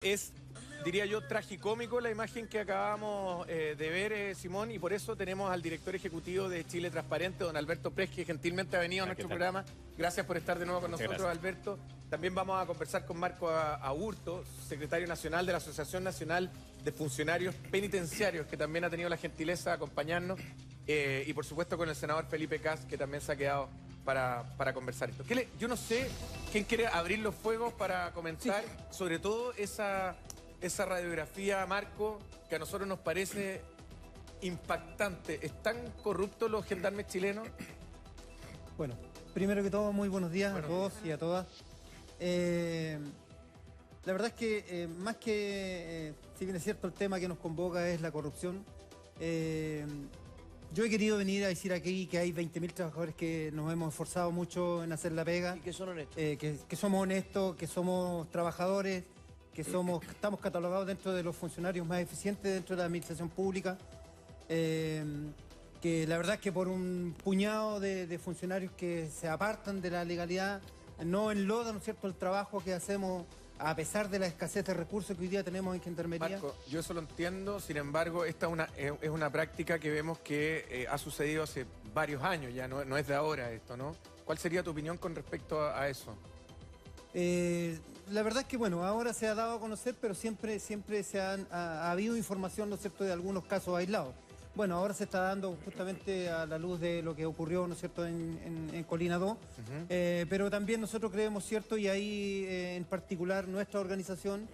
Es, diría yo, tragicómico la imagen que acabamos de ver, Simón, y por eso tenemos al director ejecutivo de Chile Transparente, don Alberto Pres, que gentilmente ha venido a nuestro programa. Gracias por estar de nuevo con nosotros, Alberto. También vamos a conversar con Marco Aburto, secretario nacional de la Asociación Nacional de Funcionarios Penitenciarios, que también ha tenido la gentileza de acompañarnos, y por supuesto con el senador Felipe Kast, que también se ha quedado para conversar esto. Yo no sé quién quiere abrir los fuegos para comenzar, sobre todo esa radiografía, Marco, que a nosotros nos parece impactante. ¿Están corruptos los gendarmes chilenos? Bueno, primero que todo, muy buenos días a todos y a todas. La verdad es que más que, si bien es cierto, el tema que nos convoca es la corrupción, yo he querido venir a decir aquí que hay 20.000 trabajadores que nos hemos esforzado mucho en hacer la pega. Y que son honestos. Que somos honestos, que somos trabajadores, que estamos catalogados dentro de los funcionarios más eficientes dentro de la administración pública. Que la verdad es que por un puñado de funcionarios que se apartan de la legalidad, no enlodan, ¿no es cierto?, el trabajo que hacemos a pesar de la escasez de recursos que hoy día tenemos en Gendarmería. Marco, yo eso lo entiendo, sin embargo, esta es una práctica que vemos que ha sucedido hace varios años ya, no es de ahora esto, ¿no? ¿Cuál sería tu opinión con respecto a eso? La verdad es que, bueno, ahora se ha dado a conocer, pero siempre ha habido información, ¿no es cierto?, de algunos casos aislados. Bueno, ahora se está dando justamente a la luz de lo que ocurrió, ¿no es cierto?, en Colina 2, pero también nosotros creemos, ¿cierto?, y ahí en particular nuestra organización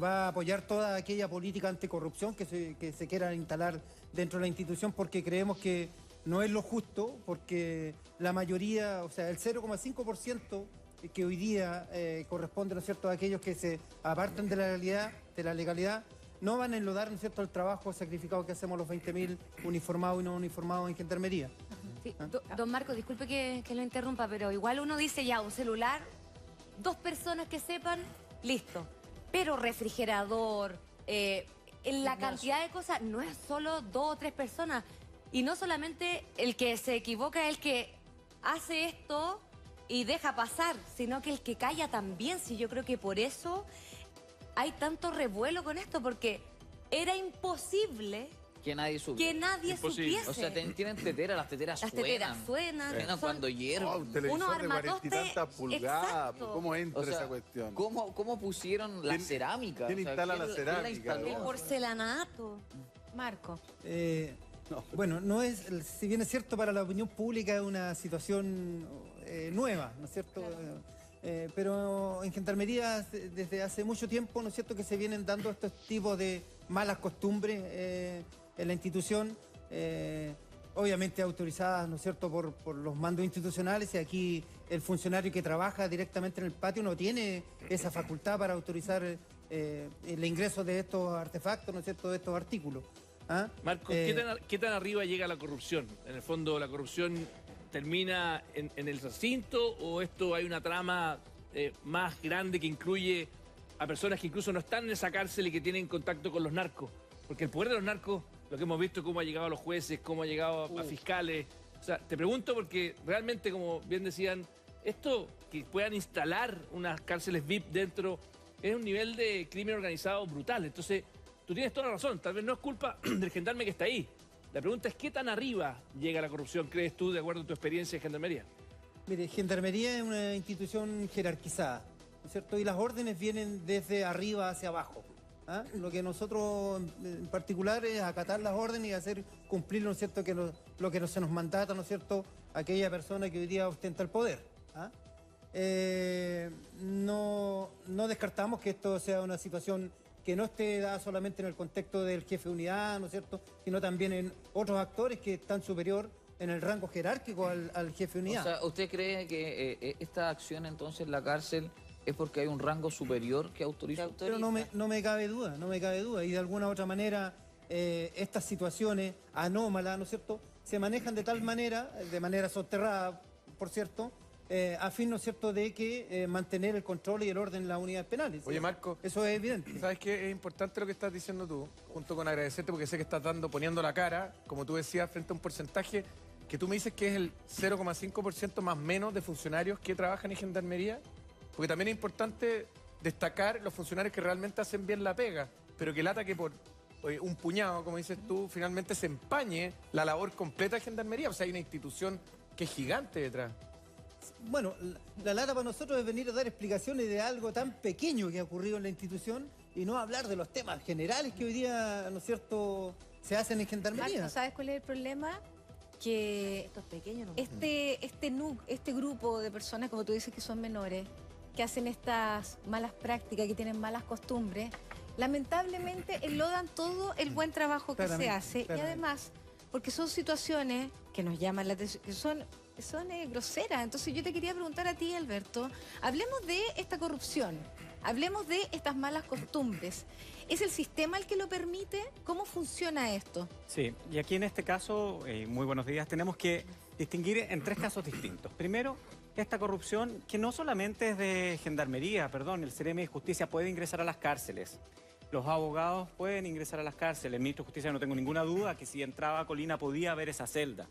va a apoyar toda aquella política anticorrupción que se quiera instalar dentro de la institución, porque creemos que no es lo justo, porque la mayoría, o sea, el 0,5% que hoy día corresponde, ¿no es cierto?, a aquellos que se apartan de la legalidad, no van a enlodar, ¿no es cierto?, el trabajo sacrificado que hacemos los 20.000 uniformados y no uniformados en Gendarmería. Sí, don Marco, disculpe que lo interrumpa, pero igual uno dice ya un celular, 2 personas que sepan, listo. Pero refrigerador, en la cantidad de cosas, no es solo 2 o 3 personas. Y no solamente el que se equivoca es el que hace esto y deja pasar, sino que el que calla también. Sí, yo creo que por eso hay tanto revuelo con esto, porque era imposible que nadie supiera. Que nadie supiese. O sea, tienen teteras, las teteras suenan. Suenan cuando hierven. Un televisor de 40 y tantas pulgadas. Exacto. ¿Cómo entra O sea, esa cuestión? ¿Cómo pusieron la cerámica? ¿Quién instala la cerámica? El porcelanato. Marco. Bueno, no es, si bien es cierto, para la opinión pública es una situación nueva, ¿no es cierto? Claro. Pero en Gendarmería desde hace mucho tiempo, ¿no es cierto?, que se vienen dando estos tipos de malas costumbres en la institución, obviamente autorizadas, ¿no es cierto?, por los mandos institucionales, y aquí el funcionario que trabaja directamente en el patio no tiene esa facultad para autorizar el ingreso de estos artefactos, ¿no es cierto?, de estos artículos. ¿Ah? Marco, ¿qué tan arriba llega la corrupción? En el fondo, ¿la corrupción termina en el recinto o esto hay una trama más grande que incluye a personas que incluso no están en esa cárcel y que tienen contacto con los narcos? Porque el poder de los narcos, lo que hemos visto, cómo ha llegado a los jueces, cómo ha llegado a fiscales. O sea, te pregunto porque realmente, como bien decían, esto que puedan instalar unas cárceles VIP dentro es un nivel de crimen organizado brutal. Entonces, tú tienes toda la razón, tal vez no es culpa del gendarme que está ahí. La pregunta es, ¿qué tan arriba llega la corrupción, crees tú, de acuerdo a tu experiencia en Gendarmería? Mire, Gendarmería es una institución jerarquizada, ¿no es cierto? Y las órdenes vienen desde arriba hacia abajo. ¿Ah? Lo que nosotros en particular es acatar las órdenes y hacer cumplir, ¿no es cierto?, que lo que se nos mandata, ¿no es cierto?, aquella persona que hoy día ostenta el poder. ¿Ah? No descartamos que esto sea una situación que no esté dada solamente en el contexto del jefe de unidad, ¿no es cierto?, sino también en otros actores que están superior en el rango jerárquico al jefe de unidad. O sea, ¿usted cree que esta acción entonces en la cárcel es porque hay un rango superior que autoriza? Pero no me cabe duda, y de alguna u otra manera estas situaciones anómalas, ¿no es cierto?, se manejan de tal manera, de manera soterrada, por cierto, a fin, ¿no es cierto?, de que mantener el control y el orden en las unidades penales. Oye, Marco, eso es evidente. ¿Sabes qué? Es importante lo que estás diciendo tú, junto con agradecerte porque sé que estás poniendo la cara, como tú decías, frente a un porcentaje que tú me dices que es el 0,5% más menos de funcionarios que trabajan en Gendarmería, porque también es importante destacar los funcionarios que realmente hacen bien la pega, pero que lata que por un puñado, como dices tú, finalmente se empañe la labor completa de Gendarmería. O sea, hay una institución que es gigante detrás. Bueno, la lata para nosotros es venir a dar explicaciones de algo tan pequeño que ha ocurrido en la institución y no hablar de los temas generales que hoy día, ¿no es cierto?, se hacen en Gendarmería. Marco, ¿sabes cuál es el problema? Que Esto es pequeño, ¿no? este grupo de personas, como tú dices, que son menores, que hacen estas malas prácticas, que tienen malas costumbres, lamentablemente enlodan todo el buen trabajo que se hace. Y además, porque son situaciones que nos llaman la atención, que son groseras. Entonces yo te quería preguntar a ti, Alberto, hablemos de esta corrupción, hablemos de estas malas costumbres. ¿Es el sistema el que lo permite? ¿Cómo funciona esto? Sí, y aquí en este caso, muy buenos días, tenemos que distinguir en 3 casos distintos. Primero, esta corrupción que no solamente es de Gendarmería, el CEREMI de Justicia puede ingresar a las cárceles. Los abogados pueden ingresar a las cárceles. El ministro de Justicia, no tengo ninguna duda que si entraba a Colina podía haber esa celda.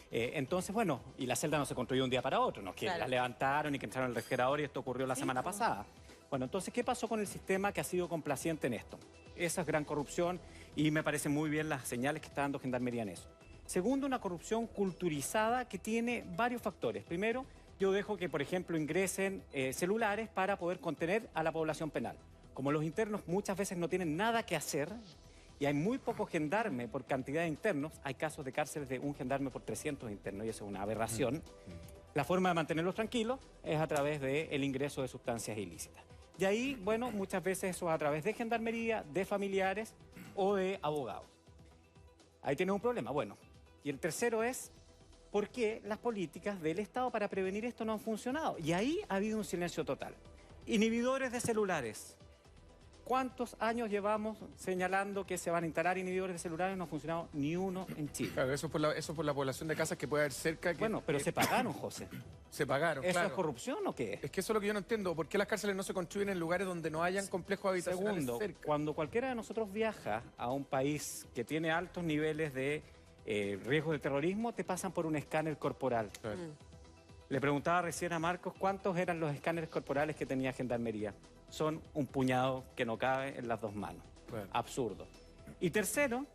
Entonces, bueno, y la celda no se construyó un día para otro, no es que la levantaron y que entraron al refrigerador y esto ocurrió la semana pasada. Bueno, entonces, ¿qué pasó con el sistema que ha sido complaciente en esto? Esa es gran corrupción y me parecen muy bien las señales que está dando Gendarmería en eso. Segundo, una corrupción culturizada que tiene varios factores. Primero, yo dejo que, por ejemplo, ingresen celulares para poder contener a la población penal. Como los internos muchas veces no tienen nada que hacer y hay muy pocos gendarmes por cantidad de internos, hay casos de cárceles de un gendarme por 300 internos y eso es una aberración. La forma de mantenerlos tranquilos es a través del ingreso de sustancias ilícitas. Y ahí, bueno, muchas veces eso es a través de Gendarmería, de familiares o de abogados. Ahí tiene un problema. Bueno, y el tercero es por qué las políticas del Estado para prevenir esto no han funcionado. Y ahí ha habido un silencio total. Inhibidores de celulares. ¿Cuántos años llevamos señalando que se van a instalar inhibidores de celulares? No ha funcionado ni uno en Chile. Claro, eso por la población de casas que puede haber cerca. Bueno, pero se pagaron, José. Se pagaron, ¿Eso claro. es corrupción o qué? Es que eso es lo que yo no entiendo. ¿Por qué las cárceles no se construyen en lugares donde no hayan complejos habitacionales Segundo, cerca? cuando cualquiera de nosotros viaja a un país que tiene altos niveles de riesgo de terrorismo, te pasan por un escáner corporal. Claro. Le preguntaba recién a Marcos cuántos eran los escáneres corporales que tenía Gendarmería. Son un puñado que no cabe en las 2 manos. Claro. Absurdo. Y tercero,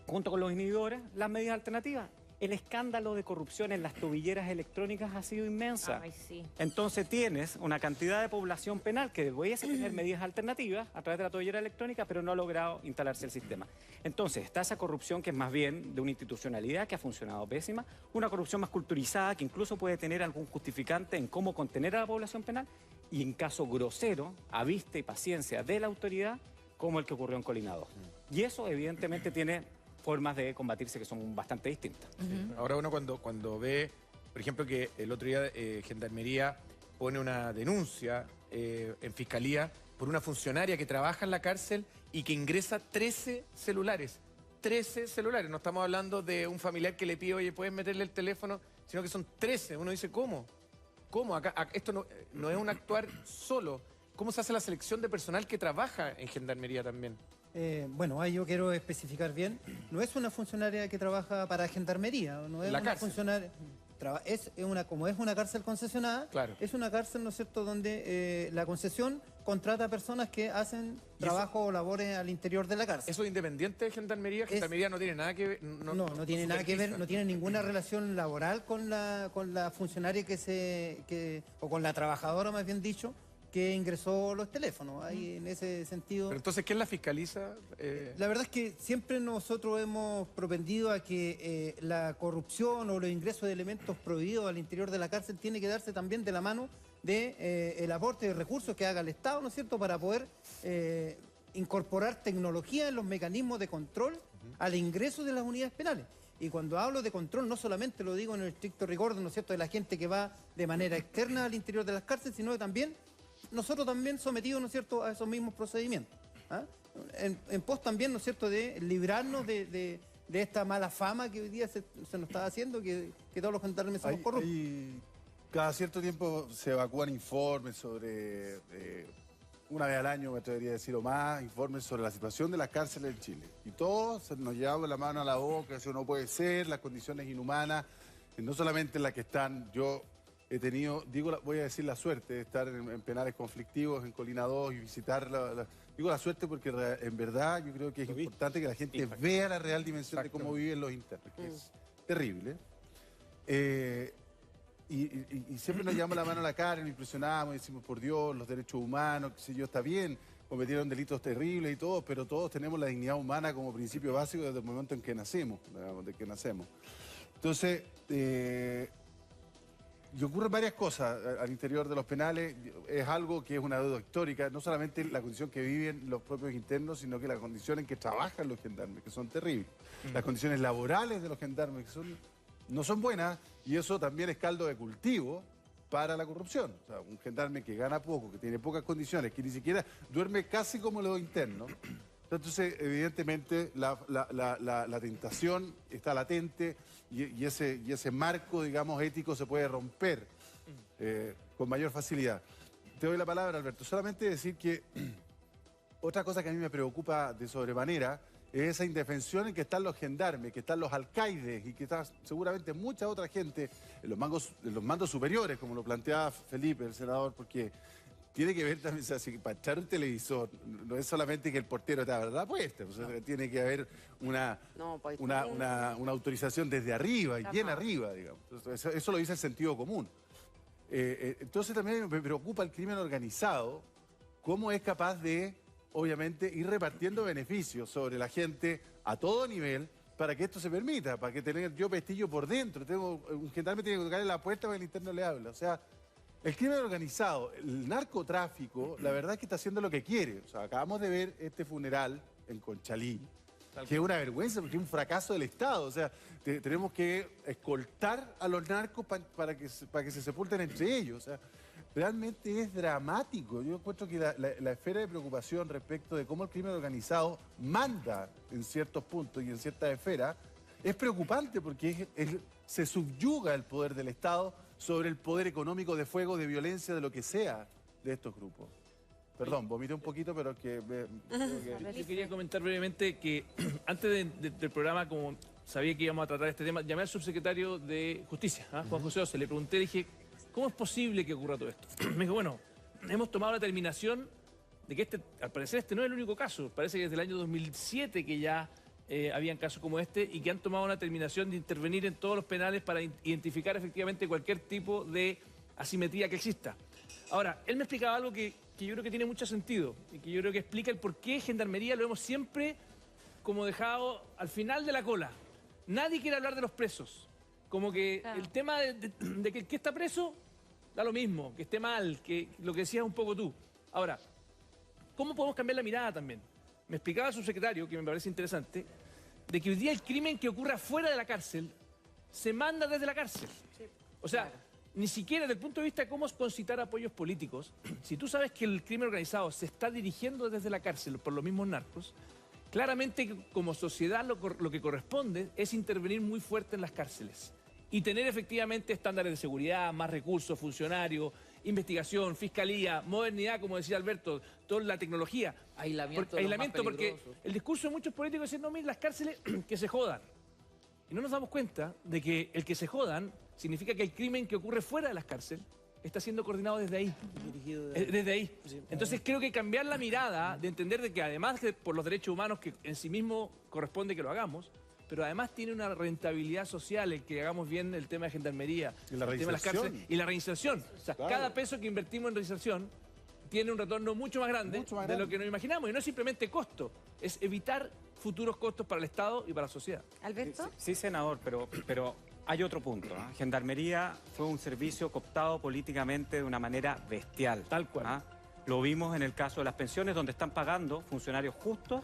junto con los inhibidores, las medidas alternativas. El escándalo de corrupción en las tobilleras electrónicas ha sido inmensa. Ay, sí. Entonces tienes una cantidad de población penal que debiese tener medidas alternativas a través de la tobillera electrónica, pero no ha logrado instalarse el sistema. Entonces está esa corrupción que es más bien de una institucionalidad que ha funcionado pésima, una corrupción más culturizada que incluso puede tener algún justificante en cómo contener a la población penal y en caso grosero, a vista y paciencia de la autoridad, como el que ocurrió en Colina 2. Y eso evidentemente tiene formas de combatirse que son bastante distintas. Ahora uno cuando ve, por ejemplo, que el otro día Gendarmería pone una denuncia en Fiscalía por una funcionaria que trabaja en la cárcel y que ingresa 13 celulares. 13 celulares. No estamos hablando de un familiar que le pide, oye, ¿puedes meterle el teléfono? Sino que son 13. Uno dice, ¿cómo? ¿Cómo? Esto no es un actuar solo. ¿Cómo se hace la selección de personal que trabaja en Gendarmería también? Bueno, ahí yo quiero especificar bien. No es una funcionaria que trabaja para Gendarmería, no es La una cárcel. funcionaria. Como es una cárcel concesionada, Claro. es una cárcel, ¿no es cierto?, donde la concesión contrata a personas que hacen trabajo o labores al interior de la cárcel. ¿Eso es independiente de Gendarmería? Gendarmería no tiene nada que ver. No tiene nada que ver, supervisa. no tiene ninguna relación laboral con la funcionaria o con la trabajadora, más bien dicho, que ingresó los teléfonos. Ahí en ese sentido. Pero entonces, ¿quién la fiscaliza? La verdad es que siempre nosotros hemos propendido a que la corrupción o los ingresos de elementos prohibidos al interior de la cárcel tiene que darse también de la mano de el aporte de recursos que haga el Estado, ¿no es cierto?, para poder incorporar tecnología en los mecanismos de control al ingreso de las unidades penales. Y cuando hablo de control, no solamente lo digo en el estricto rigor, ¿no es cierto?, de la gente que va de manera externa al interior de las cárceles, sino que también nosotros también sometidos, ¿no es cierto?, a esos mismos procedimientos. En pos también, ¿no es cierto?, de librarnos de esta mala fama que hoy día se nos está haciendo, que todos los gendarmes somos corruptos. Cada cierto tiempo se evacúan informes sobre, una vez al año me atrevería a decir o más, informes sobre la situación de las cárceles en Chile. Y todos nos llevamos la mano a la boca, eso no puede ser, las condiciones inhumanas, no solamente en las que están, yo he tenido, voy a decir la suerte de estar en penales conflictivos en Colina 2 y visitar digo la suerte porque en verdad yo creo que es importante que la gente vea la real dimensión de cómo viven los internos, que es terrible. Y siempre nos llevamos la mano a la cara, nos impresionamos, decimos, por Dios, los derechos humanos, qué sé yo, está bien, cometieron delitos terribles y todo, pero todos tenemos la dignidad humana como principio básico desde el momento en que nacemos, digamos, de que nacemos. Entonces, y ocurren varias cosas al interior de los penales. Es algo que es una deuda histórica, no solamente la condición que viven los propios internos, sino que la condición en que trabajan los gendarmes, que son terribles. Las condiciones laborales de los gendarmes, que no son buenas, y eso también es caldo de cultivo para la corrupción. O sea, un gendarme que gana poco, que tiene pocas condiciones, que ni siquiera duerme casi como los internos. Entonces, evidentemente, la tentación está latente y ese marco, digamos, ético se puede romper con mayor facilidad. Te doy la palabra, Alberto. Solamente decir que otra cosa que a mí me preocupa de sobremanera es esa indefensión en que están los gendarmes, que están los alcaides y que está seguramente mucha otra gente en los mandos superiores, como lo planteaba Felipe, el senador, porque tiene que ver también, o sea, si para echar un televisor no es solamente que el portero te abra la puerta, o sea, tiene que haber una autorización desde arriba, y bien arriba, digamos. Eso lo dice el sentido común. Entonces también me preocupa el crimen organizado, cómo es capaz de, obviamente, ir repartiendo beneficios sobre la gente a todo nivel para que esto se permita, para que tener yo pestillo por dentro, un gendarme tiene que tocarle la puerta para que el interno le hable, o sea. El crimen organizado, el narcotráfico, la verdad es que está haciendo lo que quiere. O sea, acabamos de ver este funeral en Conchalí, que es una vergüenza porque es un fracaso del Estado. O sea, tenemos que escoltar a los narcos para que se sepulten entre ellos. O sea, realmente es dramático. Yo encuentro que la esfera de preocupación respecto de cómo el crimen organizado manda en ciertos puntos y en ciertas esferas es preocupante porque se subyuga el poder del Estado sobre el poder económico de fuego, de violencia, de lo que sea de estos grupos. Perdón, vomité un poquito, pero que... Yo quería comentar brevemente que antes del programa, como sabía que íbamos a tratar este tema, llamé al subsecretario de Justicia, Juan José Oce, le pregunté, dije, ¿cómo es posible que ocurra todo esto? Me dijo, bueno, hemos tomado la determinación de que al parecer este no es el único caso, parece que desde el año 2007 que ya habían casos como este y que han tomado una determinación de intervenir en todos los penales para identificar efectivamente cualquier tipo de asimetría que exista. Ahora, él me explicaba algo que yo creo que tiene mucho sentido y que yo creo que explica el por qué Gendarmería lo hemos siempre como dejado al final de la cola. Nadie quiere hablar de los presos. Como que el tema de que el que está preso da lo mismo, que esté mal, que lo que decías un poco tú. Ahora, ¿cómo podemos cambiar la mirada también? Me explicaba el subsecretario, que me parece interesante, de que hoy día el crimen que ocurra fuera de la cárcel se manda desde la cárcel. O sea, ni siquiera desde el punto de vista de cómo concitar apoyos políticos, si tú sabes que el crimen organizado se está dirigiendo desde la cárcel por los mismos narcos, claramente como sociedad lo que corresponde es intervenir muy fuerte en las cárceles y tener efectivamente estándares de seguridad, más recursos, funcionarios, investigación, fiscalía, modernidad, como decía Alberto, toda la tecnología. Aislamiento, porque el discurso de muchos políticos es decir, no, miren, las cárceles que se jodan. Y no nos damos cuenta de que el que se jodan significa que el crimen que ocurre fuera de las cárceles está siendo coordinado desde ahí. Desde ahí. Entonces creo que cambiar la mirada de entender de que además de por los derechos humanos que en sí mismo corresponde que lo hagamos, pero además tiene una rentabilidad social el que hagamos bien el tema de Gendarmería, y la el tema de las cárceles y la reinserción. O sea, claro, cada peso que invertimos en reinserción tiene un retorno mucho más grande de lo que nos imaginamos. Y no es simplemente costo, es evitar futuros costos para el Estado y para la sociedad. ¿Alberto? Sí, senador, pero hay otro punto. Gendarmería fue un servicio cooptado políticamente de una manera bestial. Tal cual. Lo vimos en el caso de las pensiones, donde están pagando funcionarios justos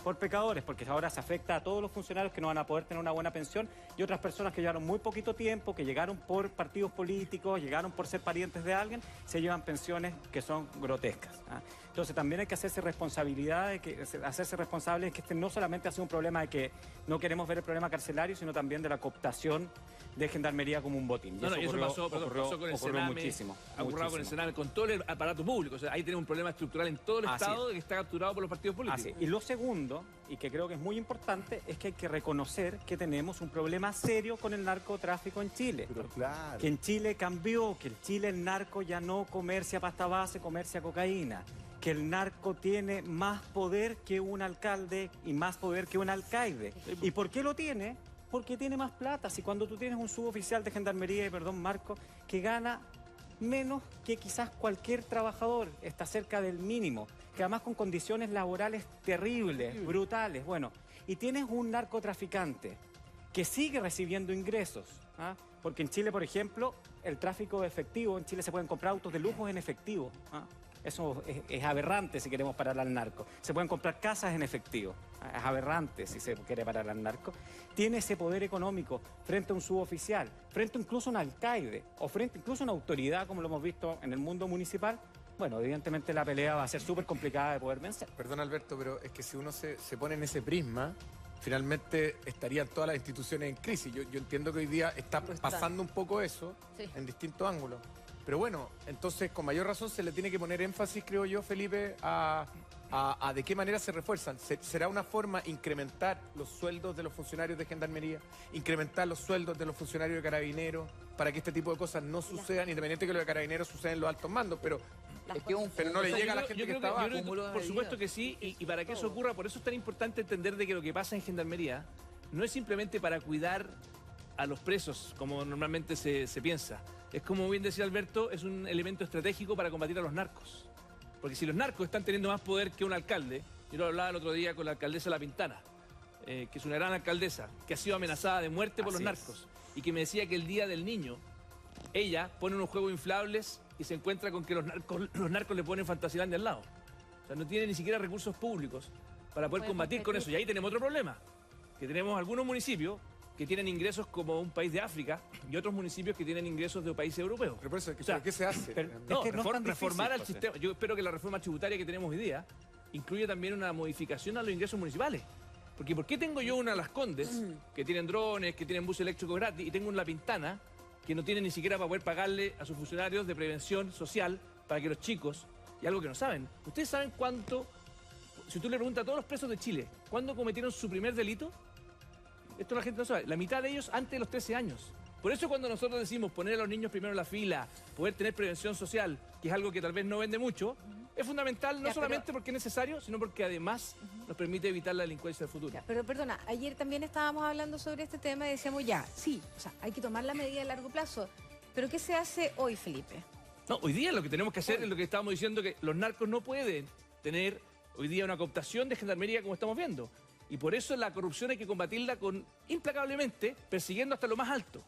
por pecadores, porque ahora se afecta a todos los funcionarios que no van a poder tener una buena pensión y otras personas que llegaron muy poquito tiempo, que llegaron por partidos políticos, llegaron por ser parientes de alguien, se llevan pensiones que son grotescas. Entonces también hay que hacerse responsable de que este no solamente ha sido un problema de que no queremos ver el problema carcelario, sino también de la cooptación de Gendarmería como un botín. Y eso pasó con el Sename, muchísimo. Ha ocurrido con el Sename, con todo el aparato público. O sea, ahí tenemos un problema estructural en todo el Así Estado que está capturado por los partidos políticos. Así. Y lo segundo, y que creo que es muy importante, es que hay que reconocer que tenemos un problema serio con el narcotráfico en Chile. Pero claro. Que en Chile cambió, que en Chile el narco ya no comercia pasta base, comercia cocaína. Que el narco tiene más poder que un alcalde y más poder que un alcaide. ¿Y por qué lo tiene? Porque tiene más plata. Si cuando tú tienes un suboficial de gendarmería, perdón, Marco, que gana menos que quizás cualquier trabajador, está cerca del mínimo, que además con condiciones laborales terribles, brutales, bueno, y tienes un narcotraficante que sigue recibiendo ingresos, ¿ah? Porque en Chile, por ejemplo, el tráfico de efectivo, en Chile se pueden comprar autos de lujo en efectivo, ¿ah? Eso es aberrante si queremos parar al narco. Se pueden comprar casas en efectivo. Es aberrante si se quiere parar al narco. Tiene ese poder económico frente a un suboficial, frente incluso a un alcaide o frente incluso a una autoridad, como lo hemos visto en el mundo municipal. Bueno, evidentemente la pelea va a ser súper complicada de poder vencer. Perdón, Alberto, pero es que si uno se pone en ese prisma, finalmente estarían todas las instituciones en crisis. Yo entiendo que hoy día está pasando un poco eso en distintos ángulos. Pero bueno, entonces con mayor razón se le tiene que poner énfasis, creo yo, Felipe, a de qué manera se refuerzan. ¿Será una forma incrementar los sueldos de los funcionarios de Gendarmería, incrementar los sueldos de los funcionarios de Carabineros, para que este tipo de cosas no sucedan, independiente que lo de Carabineros suceda en los altos mandos, pero no le llega a la gente que está abajo? Por supuesto que sí, y para que eso ocurra, por eso es tan importante entender de que lo que pasa en Gendarmería no es simplemente para cuidar a los presos, como normalmente se piensa. Es como bien decía Alberto, es un elemento estratégico para combatir a los narcos. Porque si los narcos están teniendo más poder que un alcalde, yo lo hablaba el otro día con la alcaldesa La Pintana, que es una gran alcaldesa, que ha sido amenazada de muerte por los narcos, y que me decía que el día del niño, ella pone unos juegos inflables y se encuentra con que los narcos le ponen Fantasylandia al lado. O sea, no tiene ni siquiera recursos públicos para poder combatir con eso. Y ahí tenemos otro problema, que tenemos algunos municipios que tienen ingresos como un país de África y otros municipios que tienen ingresos de países europeos. Pero por eso, ¿qué se hace? Reformar al sistema. Yo espero que la reforma tributaria que tenemos hoy día incluya también una modificación a los ingresos municipales. Porque ¿por qué tengo yo una Las Condes, que tienen drones, que tienen bus eléctrico gratis, y tengo una La Pintana, que no tiene ni siquiera para poder pagarle a sus funcionarios de prevención social para que los chicos, y algo que no saben, ¿ustedes saben cuánto, si tú le preguntas a todos los presos de Chile, ¿cuándo cometieron su primer delito? Esto la gente no sabe. La mitad de ellos antes de los 13 años. Por eso cuando nosotros decimos poner a los niños primero en la fila, poder tener prevención social, que es algo que tal vez no vende mucho, es fundamental no solamente porque es necesario, sino porque además nos permite evitar la delincuencia del futuro. Pero perdona, ayer también estábamos hablando sobre este tema y decíamos sí, o sea, hay que tomar la medida a largo plazo. Pero ¿qué se hace hoy, Felipe? No, hoy día lo que tenemos que hacer es lo que estábamos diciendo, que los narcos no pueden tener hoy día una cooptación de Gendarmería como estamos viendo. Y por eso la corrupción hay que combatirla implacablemente, persiguiendo hasta lo más alto.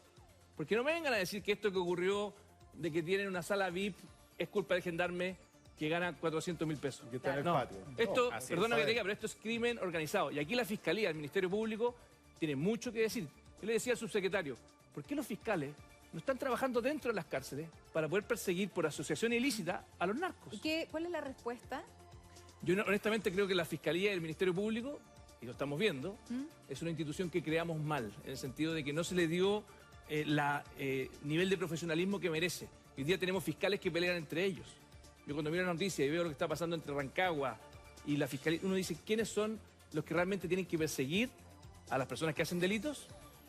Porque no me vengan a decir que esto que ocurrió de que tienen una sala VIP es culpa del gendarme que gana 400.000 pesos. Que está en el patio. Esto, perdona que te diga, pero esto es crimen organizado. Y aquí la Fiscalía, el Ministerio Público, tiene mucho que decir. Yo le decía al subsecretario, ¿por qué los fiscales no están trabajando dentro de las cárceles para poder perseguir por asociación ilícita a los narcos? ¿Y cuál es la respuesta? Yo honestamente creo que la Fiscalía y el Ministerio Público, y lo estamos viendo, es una institución que creamos mal, en el sentido de que no se le dio el nivel de profesionalismo que merece. Hoy día tenemos fiscales que pelean entre ellos. Yo cuando miro la noticia y veo lo que está pasando entre Rancagua y la Fiscalía, uno dice, ¿quiénes son los que realmente tienen que perseguir a las personas que hacen delitos?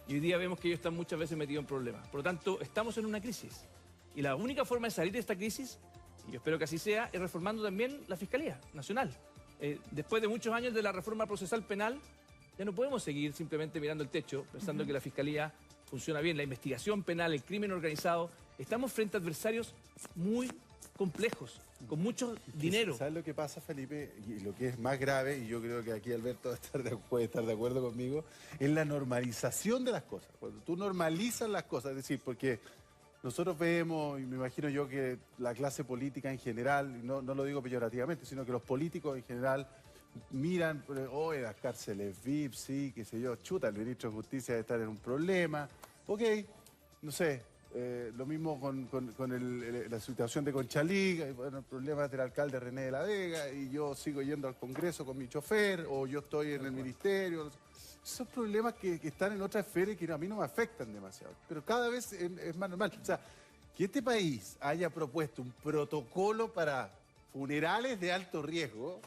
Y hoy día vemos que ellos están muchas veces metidos en problemas. Por lo tanto, estamos en una crisis. Y la única forma de salir de esta crisis, y yo espero que así sea, es reformando también la Fiscalía Nacional. Después de muchos años de la reforma procesal penal, ya no podemos seguir simplemente mirando el techo, pensando que la Fiscalía funciona bien. La investigación penal, el crimen organizado, estamos frente a adversarios muy complejos, con mucho dinero. ¿Sabes lo que pasa, Felipe? Y lo que es más grave, y yo creo que aquí Alberto puede estar de acuerdo conmigo, es la normalización de las cosas. Cuando tú normalizas las cosas, es decir, porque nosotros vemos, y me imagino yo que la clase política en general, y no lo digo peyorativamente, sino que los políticos en general miran, las cárceles VIP, sí, qué sé yo, chuta, el ministro de Justicia debe estar en un problema, ok, no sé, lo mismo con la situación de Conchalí, bueno, el problema del alcalde René de la Vega, y yo sigo yendo al Congreso con mi chofer, o yo estoy en el ministerio, no sé. Son problemas que están en otra esfera y que a mí no me afectan demasiado, pero cada vez es más normal. O sea, que este país haya propuesto un protocolo para funerales de alto riesgo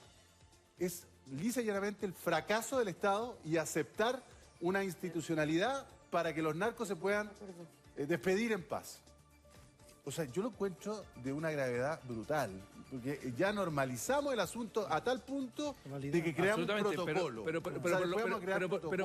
es lisa y llanamente el fracaso del Estado y aceptar una institucionalidad para que los narcos se puedan despedir en paz. O sea, yo lo encuentro de una gravedad brutal, porque ya normalizamos el asunto a tal punto de que creamos un Absolutamente, protocolo. pero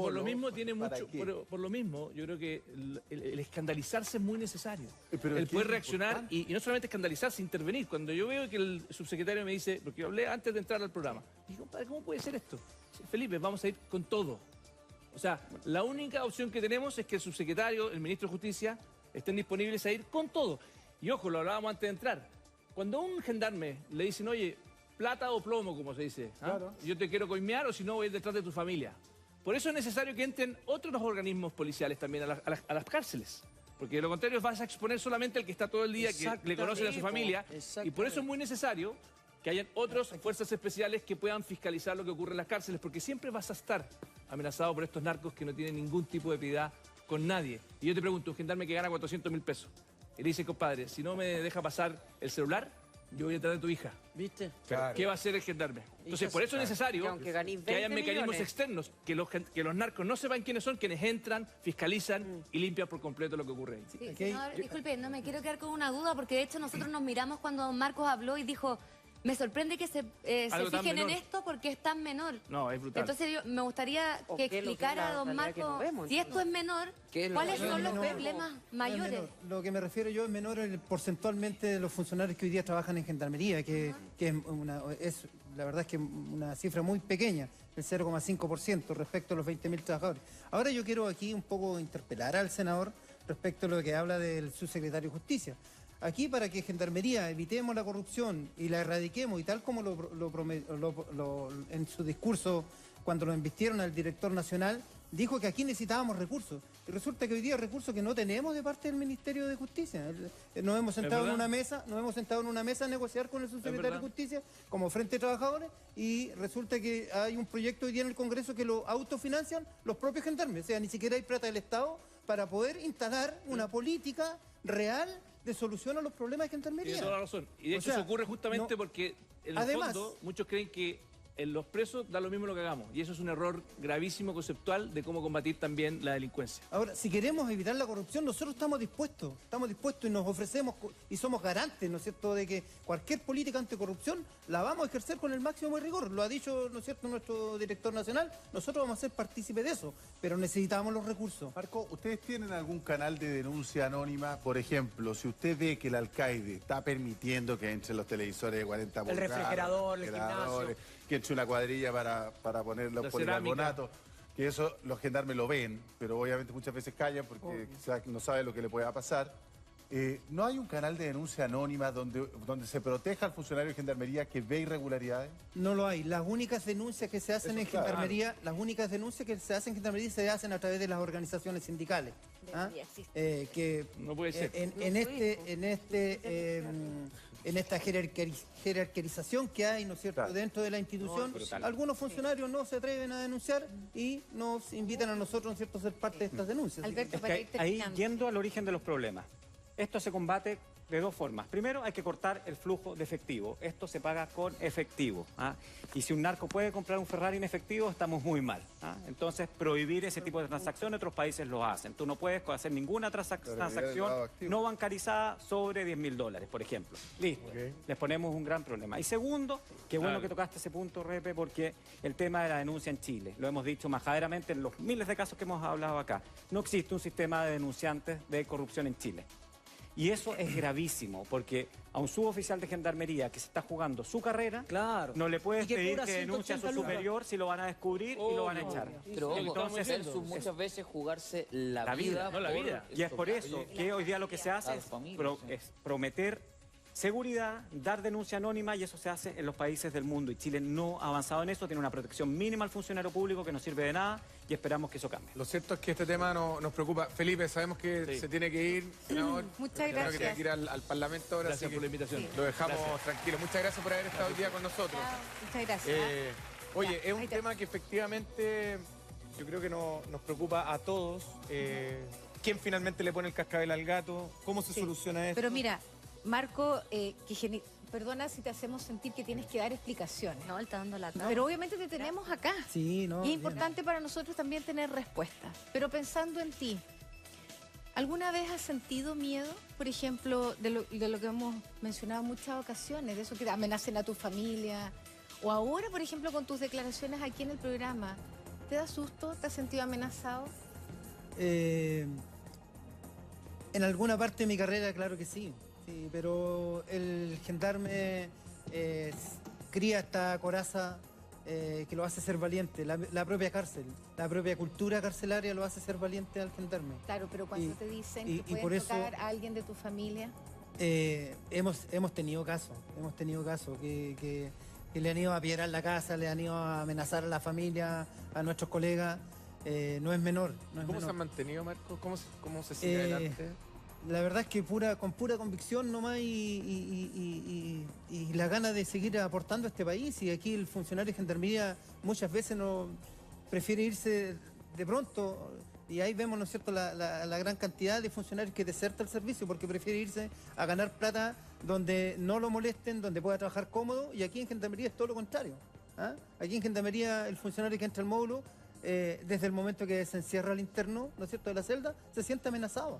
por lo mismo tiene ¿para mucho, qué? por lo mismo yo creo que el escandalizarse es muy necesario. Pero El es que poder es reaccionar importante. y no solamente escandalizarse, intervenir. Cuando yo veo que el subsecretario me dice, porque yo hablé antes de entrar al programa, digo, compadre, ¿cómo puede ser esto? Felipe, vamos a ir con todo. O sea, la única opción que tenemos es que el subsecretario, el ministro de Justicia, estén disponibles a ir con todo. Y ojo, lo hablábamos antes de entrar. Cuando a un gendarme le dicen, oye, plata o plomo, como se dice, Claro. yo te quiero coimear o si no voy a ir detrás de tu familia. Por eso es necesario que entren otros organismos policiales también a las cárceles. Porque de lo contrario vas a exponer solamente al que está todo el día, que le conocen a su familia. Y por eso es muy necesario que hayan otras fuerzas especiales que puedan fiscalizar lo que ocurre en las cárceles, porque siempre vas a estar amenazado por estos narcos que no tienen ningún tipo de piedad con nadie. Y yo te pregunto, un gendarme que gana 400.000 pesos, y le dice, compadre, si no me deja pasar el celular, yo voy a traer a tu hija. ¿Viste? Claro. ¿Qué va a hacer el gendarme? Entonces, por eso es necesario aunque ganéis que hayan 20 mecanismos millones. externos, que los narcos no sepan quiénes son, quienes entran, fiscalizan y limpian por completo lo que ocurre ahí. Sí, Ok. senador, disculpe, no me quiero quedar con una duda porque de hecho nosotros nos miramos cuando don Marcos habló y dijo, me sorprende que se Algo tan fijen en menor. esto porque es tan menor. No, es brutal. Entonces me gustaría ¿O que qué es lo que explicara es la a don realidad que no Marcos, vemos, si esto es menor, ¿Qué es lo ¿cuáles que son no los vemos? problemas No es mayores? menor. Lo que me refiero yo es menor porcentualmente de los funcionarios que hoy día trabajan en Gendarmería, que la verdad es que una cifra muy pequeña, el 0,5% respecto a los 20.000 trabajadores. Ahora yo quiero aquí un poco interpelar al senador respecto a lo que habla del subsecretario de Justicia. Aquí, para que Gendarmería evitemos la corrupción y la erradiquemos, y tal como en su discurso cuando lo invistieron al director nacional, dijo que aquí necesitábamos recursos. Y resulta que hoy día recursos que no tenemos de parte del Ministerio de Justicia. Nos hemos sentado en una mesa a negociar con el subsecretario de verdad. Justicia como Frente de Trabajadores, y resulta que hay un proyecto hoy día en el Congreso que lo autofinancian los propios gendarmes. O sea, ni siquiera hay plata del Estado para poder instalar una política real de solución a los problemas de gendarmería. Tiene toda la razón. Y de O hecho sea, eso ocurre justamente no- porque en el Además- fondo muchos creen que en los presos da lo mismo lo que hagamos. Y eso es un error gravísimo conceptual de cómo combatir también la delincuencia. Ahora, si queremos evitar la corrupción, nosotros estamos dispuestos y nos ofrecemos y somos garantes, ¿no es cierto?, de que cualquier política anticorrupción la vamos a ejercer con el máximo de rigor. Lo ha dicho, ¿no es cierto?, nuestro director nacional. Nosotros vamos a ser partícipes de eso, pero necesitamos los recursos. Marco, ¿ustedes tienen algún canal de denuncia anónima? Por ejemplo, si usted ve que el alcaide está permitiendo que entren los televisores de 40 El pulgadas, refrigerador, el refrigeradores, que entre una cuadrilla para poner los La policarbonatos, que eso los gendarmes lo ven, pero obviamente muchas veces callan porque quizás no saben lo que le pueda pasar. ¿No hay un canal de denuncia anónima donde se proteja al funcionario de gendarmería que ve irregularidades? No lo hay. Las únicas denuncias que se hacen Eso en claro. gendarmería, se hacen a través de las organizaciones sindicales. ¿Ah? Debería existir. Que No puede ser. en esta jerarquización que hay, ¿no es cierto?, Claro. dentro de la institución, No, es brutal. algunos funcionarios no se atreven a denunciar y nos invitan a nosotros, ¿no es cierto?, a ser parte de estas denuncias. Alberto, Es para que ir ahí, terminando. yendo al origen de los problemas, esto se combate de dos formas. Primero, hay que cortar el flujo de efectivo. Esto se paga con efectivo. ¿Ah? Y si un narco puede comprar un Ferrari en efectivo, estamos muy mal. ¿Ah? Entonces, prohibir ese tipo de transacciones, otros países lo hacen. Tú no puedes hacer ninguna transacción no bancarizada sobre $10.000, por ejemplo. Listo. Les ponemos un gran problema. Y segundo, qué bueno Claro. que tocaste ese punto, Repe, porque el tema de la denuncia en Chile, lo hemos dicho majaderamente en los miles de casos que hemos hablado acá, no existe un sistema de denunciantes de corrupción en Chile. Y eso es gravísimo, porque a un suboficial de gendarmería que se está jugando su carrera, Claro. no le puedes Y que pedir cobra que denuncie a su 180 lucas. superior si lo van a descubrir y lo van a echar. Pero ojo, Entonces, versus muchas veces jugarse la, La vida. No, la por vida. Y es por eso que hoy día lo que se hace a las familias, sí. es prometer seguridad, dar denuncia anónima, y eso se hace en los países del mundo. Y Chile no ha avanzado en eso, tiene una protección mínima al funcionario público que no sirve de nada, y esperamos que eso cambie. Lo cierto es que este tema nos preocupa. Felipe, sabemos que Sí. se tiene que ir, senador. Muchas Creo que gracias. tiene que ir al Parlamento ahora. Gracias así por la que invitación. Lo dejamos tranquilo. Muchas gracias por haber estado hoy día con nosotros. Muchas gracias. Oye, Ya, es un ahí te- tema que efectivamente yo creo que nos preocupa a todos. ¿Quién finalmente le pone el cascabel al gato? ¿Cómo se Sí. soluciona esto? Pero mira, Marco, perdona si te hacemos sentir que tienes que dar explicaciones. No, él está dando la cara. Pero obviamente te tenemos acá. Sí, no. Y es importante para nosotros también tener respuestas. Pero pensando en ti, ¿alguna vez has sentido miedo, por ejemplo, de lo que hemos mencionado en muchas ocasiones, de eso que amenacen a tu familia? O ahora, por ejemplo, con tus declaraciones aquí en el programa, ¿te da susto? ¿Te has sentido amenazado? En alguna parte de mi carrera, claro que sí. Sí, pero el gendarme cría esta coraza que lo hace ser valiente. La propia cárcel, la propia cultura carcelaria lo hace ser valiente al gendarme. Claro, pero cuando Y- te dicen y- que y pueden por eso- tocar a alguien de tu familia, Hemos tenido casos que le han ido a piedrar la casa, le han ido a amenazar a la familia, a nuestros colegas. No es menor. No es ¿Cómo se menor. han mantenido, Marco? ¿Cómo se sigue adelante? La verdad es que con pura convicción nomás y la gana de seguir aportando a este país. Y aquí el funcionario de Gendarmería muchas veces no prefiere irse de pronto. Y ahí vemos, ¿no es cierto?, la gran cantidad de funcionarios que deserta el servicio porque prefiere irse a ganar plata donde no lo molesten, donde pueda trabajar cómodo. Y aquí en Gendarmería es todo lo contrario. ¿Ah? Aquí en Gendarmería el funcionario que entra al módulo, desde el momento que se encierra al interno, ¿no es cierto?, de la celda, se siente amenazado.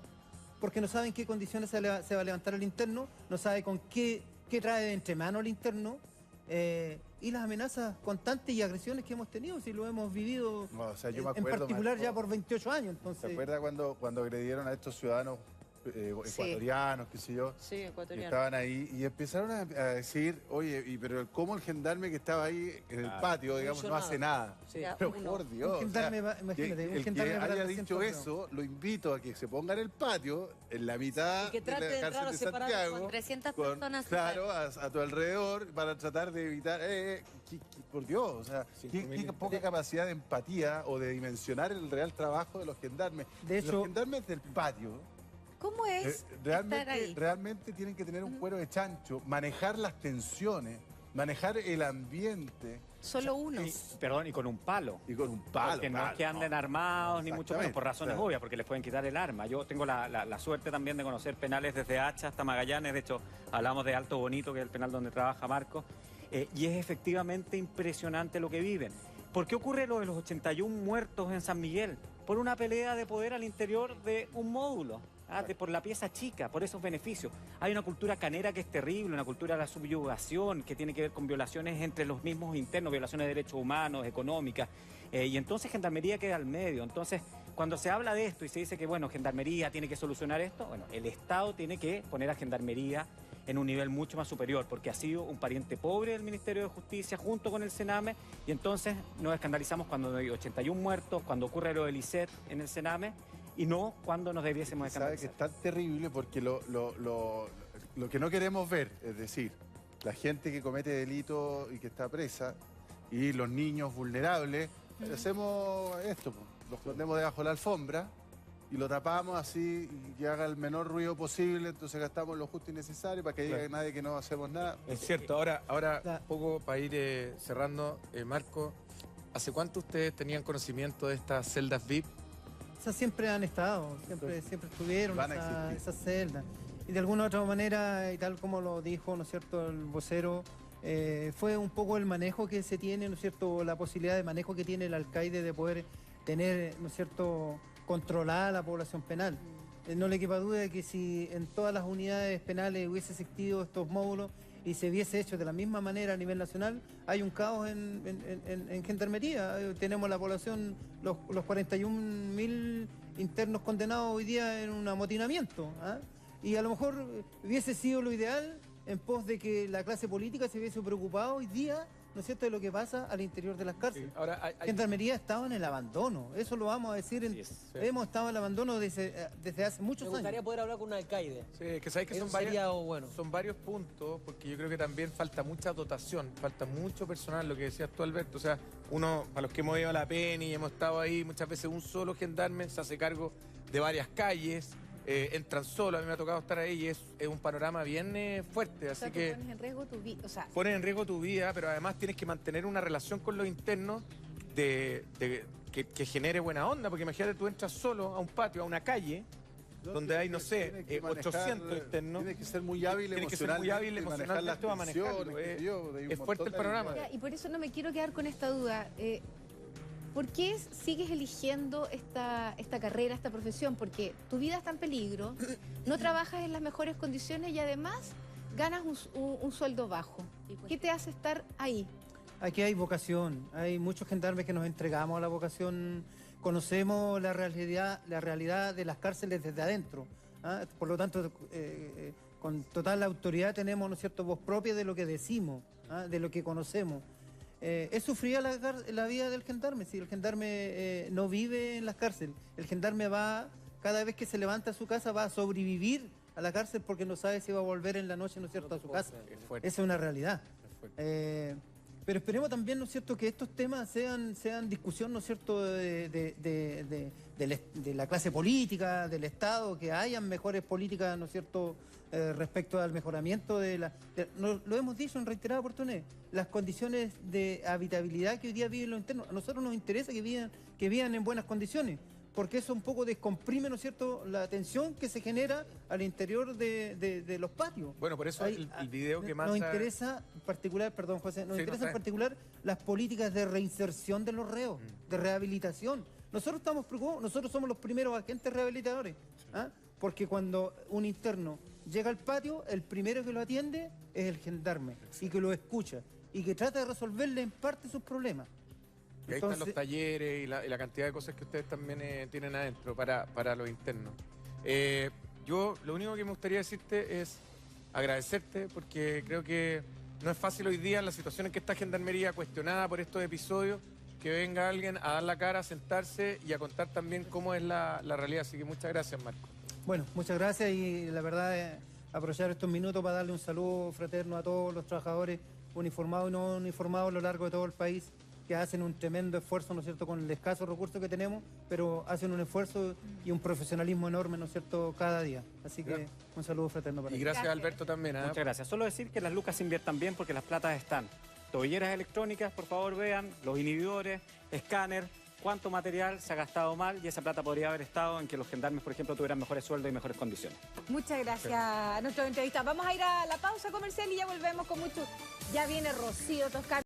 Porque no sabe en qué condiciones se va a levantar el interno, no sabe con qué trae de entre mano el interno, y las amenazas constantes y agresiones que hemos tenido, si lo hemos vivido No, o sea, yo me en acuerdo, particular Marco, ya por 28 años. ¿Se Entonces, acuerda cuando agredieron a estos ciudadanos ecuatorianos, qué sé yo? Sí, Que ecuatoriano. estaban ahí y empezaron a decir, oye, pero ¿cómo el gendarme que estaba ahí en el patio, digamos, hizo no hace nada? Sí. Pero Uno. por Dios. Un gendarme, o sea, imagínate, un el gendarme que para haya 300 dicho pesos. eso, lo invito a que se ponga en el patio, en la mitad Y que de la trate de cárcel entrar a de separar Santiago. con 300 con- personas. claro, a tu alrededor, para tratar de evitar... por Dios, o sea, qué poca capacidad de empatía o de dimensionar el real trabajo de los gendarmes. De hecho- los gendarmes del patio... ¿cómo es estar ahí? Realmente tienen que tener un cuero de chancho, manejar las tensiones, manejar el ambiente Solo uno. Y con un palo. y con un palo. Porque no es claro, que anden armados, ni mucho menos, por razones Exactamente. obvias, porque les pueden quitar el arma. Yo tengo la suerte también de conocer penales desde Hacha hasta Magallanes. De hecho, hablamos de Alto Bonito, que es el penal donde trabaja Marco. Y es efectivamente impresionante lo que viven. ¿Por qué ocurre lo de los 81 muertos en San Miguel? Por una pelea de poder al interior de un módulo. Por la pieza chica, por esos beneficios. Hay una cultura canera que es terrible, una cultura de la subyugación que tiene que ver con violaciones entre los mismos internos, violaciones de derechos humanos, económicas, y entonces Gendarmería queda al medio. Entonces, cuando se habla de esto y se dice que, bueno, Gendarmería tiene que solucionar esto, bueno, el Estado tiene que poner a Gendarmería en un nivel mucho más superior, porque ha sido un pariente pobre del Ministerio de Justicia junto con el Sename, y entonces nos escandalizamos cuando hay 81 muertos, cuando ocurre lo del ISET en el Sename, y no cuando nos debiésemos Sabe que escandalizar. es tan terrible porque lo que no queremos ver, es decir, la gente que comete delito y que está presa y los niños vulnerables, hacemos esto, pues, los escondemos debajo de la alfombra y lo tapamos así y que haga el menor ruido posible, entonces gastamos lo justo y necesario para que diga nadie que no hacemos nada. Es cierto, ahora La- un poco para ir cerrando, Marco, ¿hace cuánto ustedes tenían conocimiento de estas celdas VIP? O sea, siempre han estado, siempre estuvieron Van a existir. esas celdas. Y de alguna u otra manera, y tal como lo dijo, ¿no es cierto?, el vocero, fue un poco el manejo que se tiene, ¿no es cierto?, la posibilidad de manejo que tiene el alcaide de poder tener, ¿no es cierto?, controlada la población penal. No le quepa duda de que si en todas las unidades penales hubiese existido estos módulos y se hubiese hecho de la misma manera a nivel nacional, hay un caos en Gendarmería. Tenemos la población, los 41.000 internos condenados hoy día en un amotinamiento. ¿Ah? Y a lo mejor hubiese sido lo ideal en pos de que la clase política se hubiese preocupado hoy día, ¿no es cierto?, de lo que pasa al interior de las cárceles. Ahora Gendarmería ha estado en el abandono, eso lo vamos a decir. Así es. Hemos estado en el abandono desde hace Me muchos gustaría años. poder hablar con un alcaide. Sí, que sabéis que Eso son sería bueno. son varios puntos, porque yo creo que también falta mucha dotación, falta mucho personal, lo que decías tú, Alberto. O sea, uno, para los que hemos ido a la PENI y hemos estado ahí, muchas veces un solo gendarme se hace cargo de varias calles, entran solos, a mí me ha tocado estar ahí y es un panorama bien fuerte, O así sea, tú que pones en riesgo tu vida. O sea, pones en riesgo tu vida, pero además tienes que mantener una relación con los internos que genere buena onda, porque imagínate, tú entras solo a un patio, a una calle, donde hay, no sé, Tiene que manejar, 800 internos. Tiene que ser muy hábil Tiene que ser muy hábil emocionalmente para manejarlo. Es fuerte el panorama. Y por eso no me quiero quedar con esta duda. ¿Por qué sigues eligiendo esta carrera, esta profesión? Porque tu vida está en peligro, no trabajas en las mejores condiciones y además ganas un sueldo bajo. ¿Qué te hace estar ahí? Aquí hay vocación, hay muchos gendarmes que nos entregamos a la vocación, conocemos la realidad de las cárceles desde adentro. Por lo tanto, con total autoridad tenemos, ¿no es cierto?, voz propia de lo que decimos, de lo que conocemos. Es sufrida la vida del gendarme, si el gendarme no vive en las cárceles, el gendarme va, cada vez que se levanta a su casa, va a sobrevivir a la cárcel porque no sabe si va a volver en la noche, ¿no es cierto?, a su casa. Esa es una realidad. Pero esperemos también, ¿no es cierto?, que estos temas sean discusión, ¿no es cierto?, de la clase política, del Estado, que hayan mejores políticas, ¿no es cierto?, respecto al mejoramiento lo hemos dicho en reiteradas oportunidades, las condiciones de habitabilidad que hoy día viven los internos. A nosotros nos interesa que vivan en buenas condiciones, porque eso un poco descomprime, ¿no es cierto?, la tensión que se genera al interior de los patios. Bueno, por eso el video que manda... Nos interesa en particular, perdón, José, nos interesa en particular las políticas de reinserción de los reos, de rehabilitación. Nosotros estamos preocupados, nosotros somos los primeros agentes rehabilitadores, porque cuando un interno llega al patio, el primero que lo atiende es el gendarme, y que lo escucha, y que trata de resolverle en parte sus problemas. Y ahí están los talleres y la cantidad de cosas que ustedes también tienen adentro para los internos. Yo lo único que me gustaría decirte es agradecerte, porque creo que no es fácil hoy día en la situación en que está Gendarmería cuestionada por estos episodios, que venga alguien a dar la cara, a sentarse y a contar también cómo es la realidad. Así que muchas gracias, Marco. Bueno, muchas gracias y la verdad es aprovechar estos minutos para darle un saludo fraterno a todos los trabajadores uniformados y no uniformados a lo largo de todo el país, que hacen un tremendo esfuerzo, ¿no es cierto?, con el escaso recurso que tenemos, pero hacen un esfuerzo y un profesionalismo enorme, ¿no es cierto?, cada día. Así que un saludo fraterno para ellos. Y gracias, Alberto, también. Muchas gracias. Solo decir que las lucas se inviertan bien porque las platas están. Tobilleras electrónicas, por favor vean, los inhibidores, escáner, cuánto material se ha gastado mal y esa plata podría haber estado en que los gendarmes, por ejemplo, tuvieran mejores sueldos y mejores condiciones. Muchas gracias a nuestros entrevistados. Vamos a ir a la pausa comercial y ya volvemos con mucho. Ya viene Rocío Toscano.